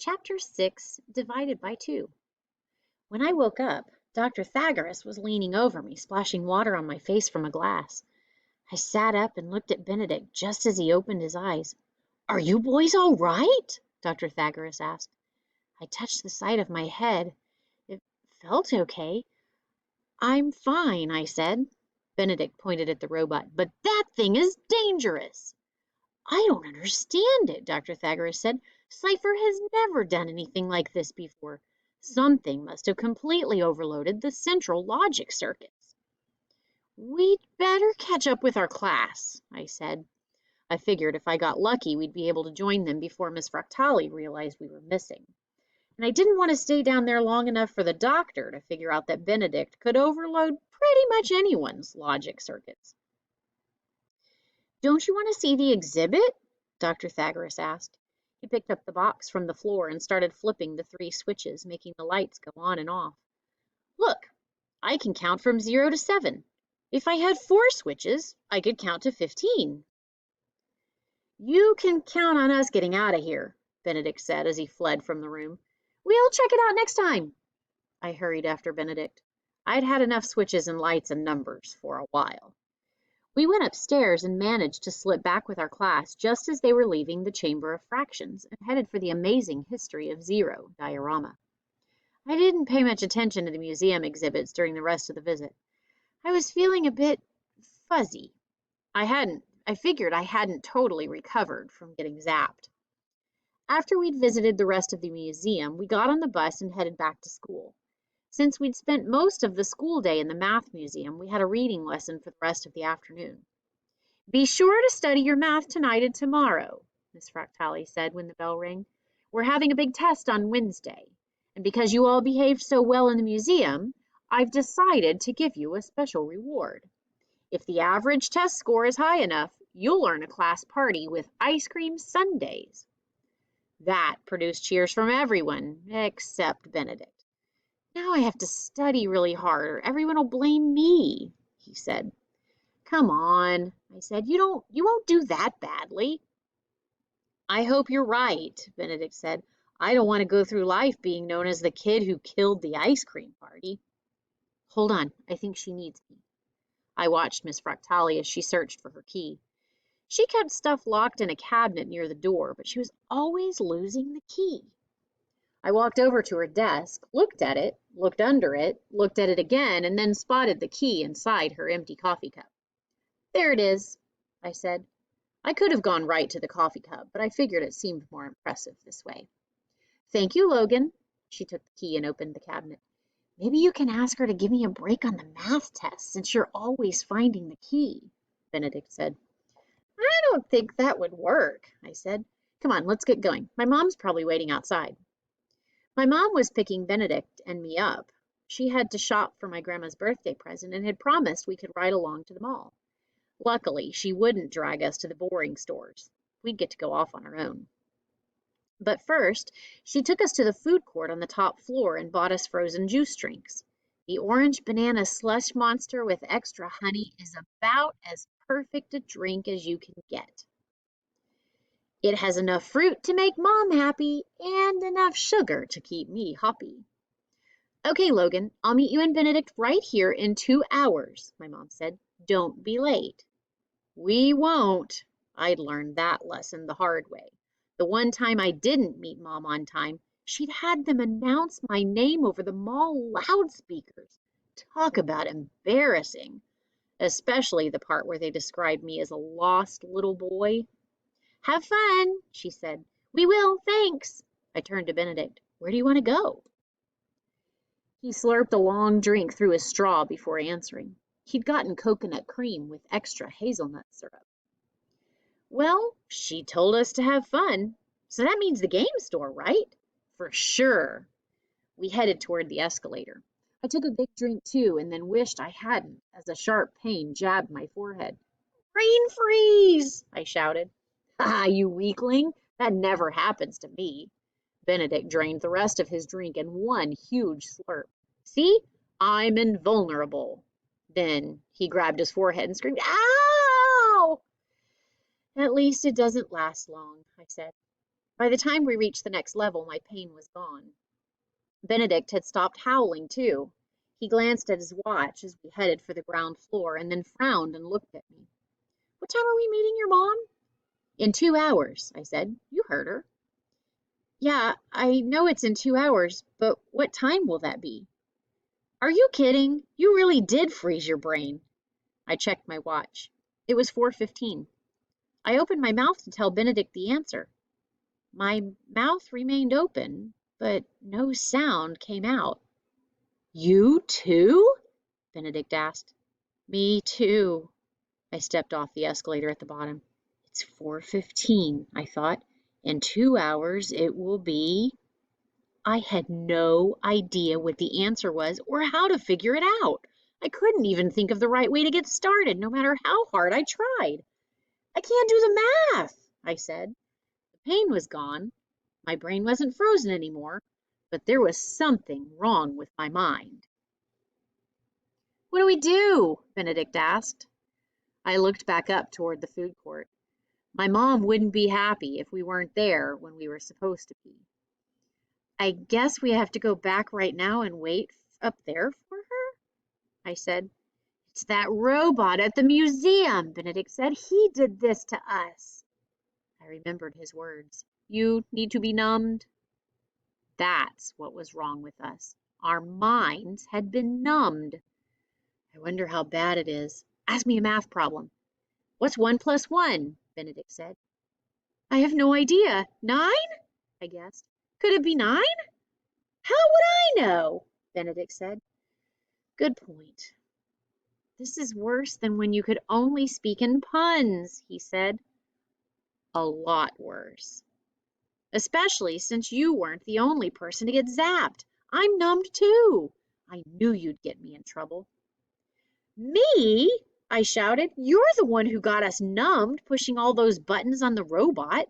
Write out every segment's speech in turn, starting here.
Chapter 6, Divided by Two. When I woke up, Dr. Thagoras was leaning over me, splashing water on my face from a glass. I sat up and looked at Benedict just as he opened his eyes. "Are you boys all right?" Dr. Thagoras asked. I touched the side of my head. It felt okay. "I'm fine," I said. Benedict pointed at the robot. "But that thing is dangerous." "I don't understand it," Dr. Thagoras said. "Cypher has never done anything like this before. Something must have completely overloaded the central logic circuits." "We'd better catch up with our class," I said. I figured if I got lucky, we'd be able to join them before Miss Fractali realized we were missing. And I didn't want to stay down there long enough for the doctor to figure out that Benedict could overload pretty much anyone's logic circuits. "Don't you want to see the exhibit?" Dr. Thagoras asked. He picked up the box from the floor and started flipping the 3 switches, making the lights go on and off. "Look, I can count from 0 to 7. If I had 4 switches, I could count to 15. "You can count on us getting out of here," Benedict said as he fled from the room. "We'll check it out next time." I hurried after Benedict. I'd had enough switches and lights and numbers for a while. We went upstairs and managed to slip back with our class just as they were leaving the Chamber of Fractions and headed for the amazing History of Zero diorama. I didn't pay much attention to the museum exhibits during the rest of the visit. I was feeling a bit fuzzy. I figured I hadn't totally recovered from getting zapped. After we'd visited the rest of the museum, we got on the bus and headed back to school. Since we'd spent most of the school day in the math museum, we had a reading lesson for the rest of the afternoon. "Be sure to study your math tonight and tomorrow," Miss Fractali said when the bell rang. "We're having a big test on Wednesday, and because you all behaved so well in the museum, I've decided to give you a special reward. If the average test score is high enough, you'll earn a class party with ice cream sundaes." That produced cheers from everyone except Benedict. "Now I have to study really hard or everyone will blame me," he said. "Come on," I said. You won't do that badly." "I hope you're right," Benedict said. "I don't want to go through life being known as the kid who killed the ice cream party." "Hold on, I think she needs me." I watched Miss Fractali as she searched for her key. She kept stuff locked in a cabinet near the door, but she was always losing the key. I walked over to her desk, looked at it, looked under it, looked at it again, and then spotted the key inside her empty coffee cup. "There it is," I said. I could have gone right to the coffee cup, but I figured it seemed more impressive this way. "Thank you, Logan." She took the key and opened the cabinet. "Maybe you can ask her to give me a break on the math test since you're always finding the key," Benedict said. "I don't think that would work," I said. "Come on, let's get going. My mom's probably waiting outside." My mom was picking Benedict and me up. She had to shop for my grandma's birthday present and had promised we could ride along to the mall. Luckily, she wouldn't drag us to the boring stores. We'd get to go off on our own. But first, she took us to the food court on the top floor and bought us frozen juice drinks. The orange banana slush monster with extra honey is about as perfect a drink as you can get. It has enough fruit to make Mom happy and enough sugar to keep me hoppy. "Okay, Logan, I'll meet you and Benedict right here in 2 hours," my mom said. "Don't be late." We won't. I'd learned that lesson the hard way. The one time I didn't meet Mom on time, she'd had them announce my name over the mall loudspeakers. Talk about embarrassing, especially the part where they described me as a lost little boy. "Have fun," she said. "We will, thanks." I turned to Benedict. "Where do you want to go?" He slurped a long drink through his straw before answering. He'd gotten coconut cream with extra hazelnut syrup. "Well, she told us to have fun, so that means the game store, right?" "For sure." We headed toward the escalator. I took a big drink too and then wished I hadn't as a sharp pain jabbed my forehead. "Brain freeze!" I shouted. "Ah, you weakling! That never happens to me." Benedict drained the rest of his drink in one huge slurp. "See? I'm invulnerable." Then he grabbed his forehead and screamed, "Ow!" "At least it doesn't last long," I said. By the time we reached the next level, my pain was gone. Benedict had stopped howling, too. He glanced at his watch as we headed for the ground floor and then frowned and looked at me. What time are we meeting your mom? In 2 hours, I said. You heard her. Yeah, I know it's in 2 hours, but what time will that be? Are you kidding? You really did freeze your brain. I checked my watch. It was 4:15. I opened my mouth to tell Benedict the answer. My mouth remained open, but no sound came out. You too? Benedict asked. Me too. I stepped off the escalator at the bottom. It's 4:15, I thought. In 2 hours it will be. I had no idea what the answer was or how to figure it out. I couldn't even think of the right way to get started, no matter how hard I tried. I can't do the math, I said. The pain was gone. My brain wasn't frozen anymore, but there was something wrong with my mind. What do we do? Benedict asked. I looked back up toward the food court. My mom wouldn't be happy if we weren't there when we were supposed to be. I guess we have to go back right now and wait up there for her, I said. It's that robot at the museum, Benedict said. He did this to us. I remembered his words. You need to be numbed. That's what was wrong with us. Our minds had been numbed. I wonder how bad it is. Ask me a math problem. What's 1 plus 1? Benedict said. I have no idea. 9? I guessed. Could it be 9? How would I know? Benedict said. Good point. This is worse than when you could only speak in puns, he said. A lot worse. Especially since you weren't the only person to get zapped. I'm numbed too. I knew you'd get me in trouble. Me? I shouted. You're the one who got us numbed, pushing all those buttons on the robot.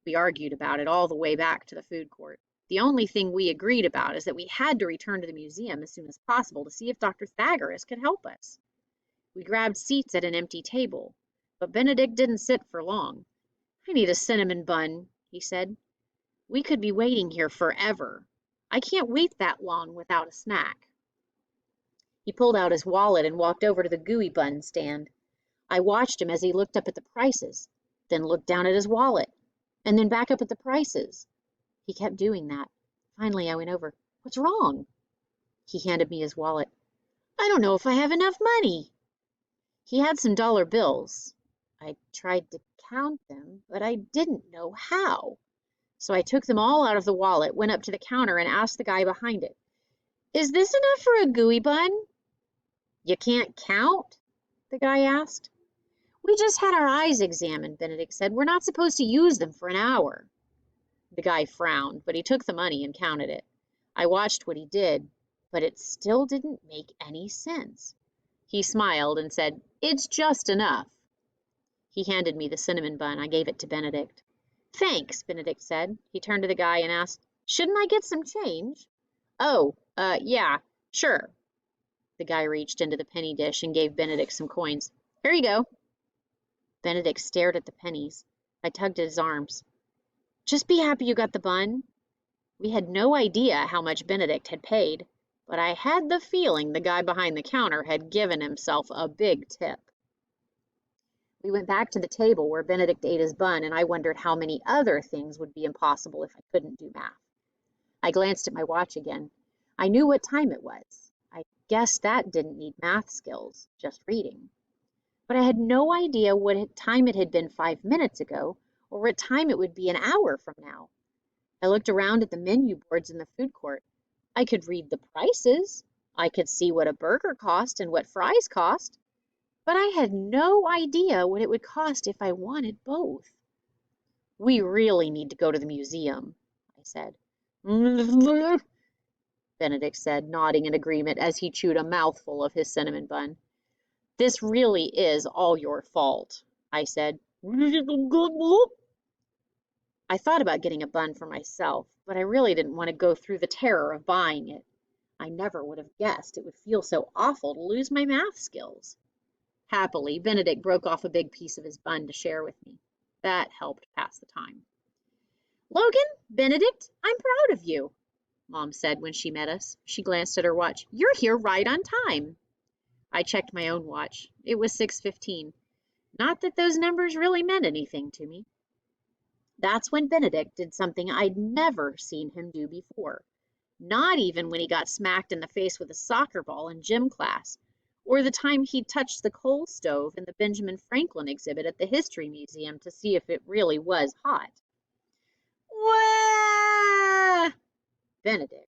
We argued about it all the way back to the food court. The only thing we agreed about is that we had to return to the museum as soon as possible to see if Dr. Thagoras could help us. We grabbed seats at an empty table, but Benedict didn't sit for long. I need a cinnamon bun, he said. We could be waiting here forever. I can't wait that long without a snack. He pulled out his wallet and walked over to the gooey bun stand. I watched him as he looked up at the prices, then looked down at his wallet, and then back up at the prices. He kept doing that. Finally, I went over. What's wrong? He handed me his wallet. I don't know if I have enough money. He had some dollar bills. I tried to count them, but I didn't know how. So I took them all out of the wallet, went up to the counter, and asked the guy behind it, Is this enough for a gooey bun? You can't count? The guy asked. We just had our eyes examined, Benedict said. We're not supposed to use them for an hour. The guy frowned, but he took the money and counted it. I watched what he did, but it still didn't make any sense. He smiled and said, It's just enough. He handed me the cinnamon bun. I gave it to Benedict. Thanks, Benedict said. He turned to the guy and asked, Shouldn't I get some change? Oh, yeah, sure. The guy reached into the penny dish and gave Benedict some coins. Here you go. Benedict stared at the pennies. I tugged at his arms. Just be happy you got the bun. We had no idea how much Benedict had paid, but I had the feeling the guy behind the counter had given himself a big tip. We went back to the table where Benedict ate his bun, and I wondered how many other things would be impossible if I couldn't do math. I glanced at my watch again. I knew what time it was. I guess that didn't need math skills, just reading. But I had no idea what time it had been 5 minutes ago, or what time it would be an hour from now. I looked around at the menu boards in the food court. I could read the prices. I could see what a burger cost and what fries cost. But I had no idea what it would cost if I wanted both. We really need to go to the museum, I said. Benedict said, nodding in agreement as he chewed a mouthful of his cinnamon bun. This really is all your fault, I said. I thought about getting a bun for myself, but I really didn't want to go through the terror of buying it. I never would have guessed it would feel so awful to lose my math skills. Happily, Benedict broke off a big piece of his bun to share with me. That helped pass the time. Logan, Benedict, I'm proud of you, Mom said when she met us. She glanced at her watch. You're here right on time. I checked my own watch. It was 6:15. Not that those numbers really meant anything to me. That's when Benedict did something I'd never seen him do before. Not even when he got smacked in the face with a soccer ball in gym class, or the time he touched the coal stove in the Benjamin Franklin exhibit at the History Museum to see if it really was hot. Wah! Benedict